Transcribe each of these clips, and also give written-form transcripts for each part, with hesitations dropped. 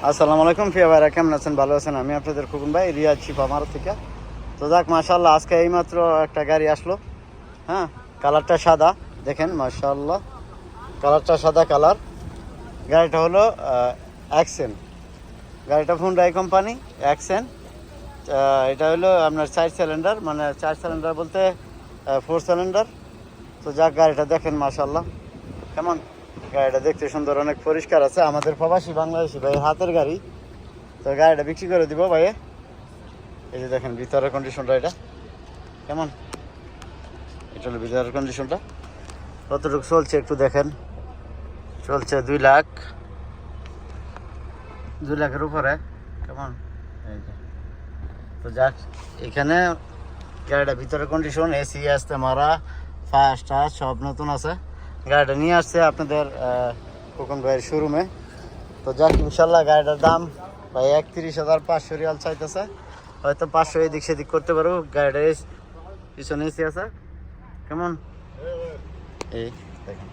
আসসালামু আলাইকুম প্রিয় ভাইরা, কেমন আছেন? ভালো আছেন? আমি আপনাদের খোকন ভাই, রিয়াজ শিফা মারো থেকে। তো যাক, মাশাআল্লাহ, আজকে এইমাত্র একটা গাড়ি আসলো। হ্যাঁ, কালারটা সাদা, দেখেন মাশাআল্লাহ, কালারটা সাদা কালার। গাড়িটা হলো অ্যাকসেন্ট। গাড়িটা হুন্ডাই কোম্পানি অ্যাকসেন্ট। এটা হলো আপনার 4 সিলিন্ডার, মানে 4 সিলিন্ডার বলতে 4 সিলিন্ডার। তো যাক, গাড়িটা দেখেন মাশাআল্লাহ কেমন। গাড়িটা দেখতে সুন্দর, অনেক পরিষ্কার আছে। আমাদের প্রবাসী বাংলাদেশি ভাইয়ের হাতের গাড়ি। তো গাড়িটা বিক্রি করে দিব ভাইয়ে। এই যে দেখেন ভিতরের কন্ডিশনটা, এটা কেমন, এটা হলো ভিতরের কন্ডিশনটা। কতটুকু চলছে একটু দেখেন। চলছে 2 লাখ, 2 লাখের উপরে, কেমন। এই যে, তো যাক, এখানে গাড়িটা ভিতরের কন্ডিশন, এসি আসতে মারা, ফাস্টটা সব নতুন আছে। গাড়িটা নিয়ে আসছে আপনাদের খোকন ভাইয়ের শোরুমে। তো যাক, ইনশাল্লাহ গাড়িটার দাম ভাই 31,500 রিয়াল চাইতেছে। হয়তো 500 এদিক সেদিক করতে পারবো। গাড়িটার পিছনে এসি আছে, কেমন, এই দেখেন।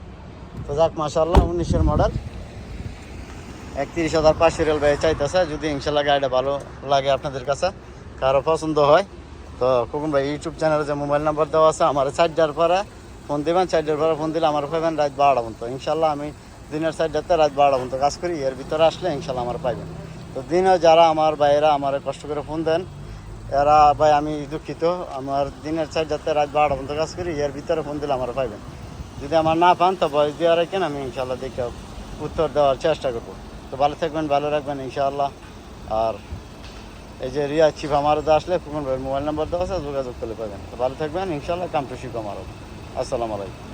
তো যাক, মাশাআল্লাহ 19-এর মডেল, 31,500 রিয়াল ভাই চাইতেছে। যদি ইনশাল্লাহ গাড়িটা ভালো লাগে আপনাদের কাছে, কারো পছন্দ হয়, তো খোকন ভাই ইউটিউব চ্যানেলে যে মোবাইল নাম্বার দেওয়া আছে, আমার 4টার পরে ফোন দেবেন। 4টার পরে ফোন দিলে আমার পাবেন রাত 12টা পর্যন্ত। ইনশাল্লাহ আমি দিনের 4টাতে রাত 12টা পর্যন্ত কাজ করি। এর ভিতরে আসলে ইনশাল্লাহ আমার পাইবেন। তো দিনে যারা আমার ভাইয়েরা আমার কষ্ট করে ফোন দেন, এরা ভাই আমি দুঃখিত, আমার দিনের 4টাতে রাত 12টা পর্যন্ত কাজ করি। এর ভিতরে ফোন দিলে আমার পাইবেন। যদি আমার না পান, তো বয়স দিয়ে রাখেন, আমি ইনশাল্লাহ দেখে উত্তর দেওয়ার চেষ্টা করবো। তো ভালো থাকবেন, ভালো রাখবেন ইনশাআল্লাহ। আর এই যে রিয়াজ শিফা মারুতে আসলে খোকন ভাইয়ের মোবাইল নাম্বার দেওয়া আছে, যোগাযোগ করলে পাবেন। তো ভালো থাকবেন ইনশাআল্লাহ। কাম টু শিফা মারুত। আসসালামু আলাইকুম।